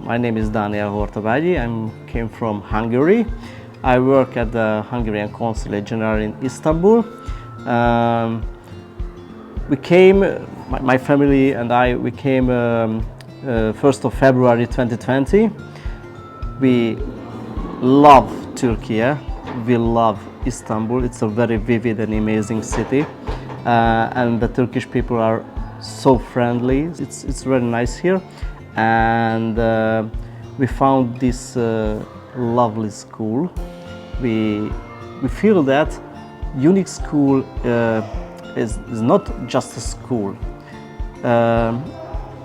My name is Danial I came from Hungary. I work at the Hungarian Consulate General in Istanbul. We came, my family and we came 1st of February 2020. We love Turkey, we love Istanbul. It's a very vivid and amazing city. And the Turkish people are so friendly. It's very nice here. And we found this lovely school. We feel that Unik school is not just a school.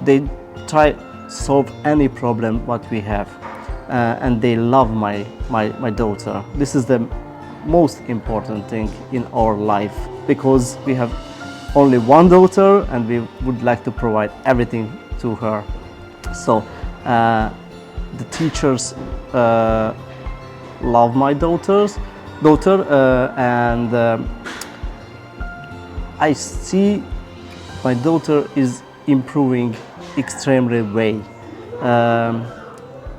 They try solve any problem what we have, and they love my daughter. This is the most important thing in our life, because we have only one daughter and we would like to provide everything to her. So the teachers love my daughter, and I see my daughter is improving extremely well.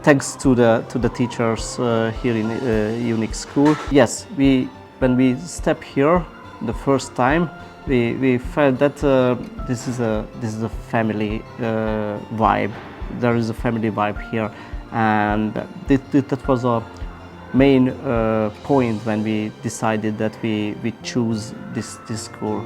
Thanks to the teachers here in Unik school. Yes, when we step here the first time, we felt that this is a family vibe. There is a family vibe here, and that was a main point when we decided that we choose this school.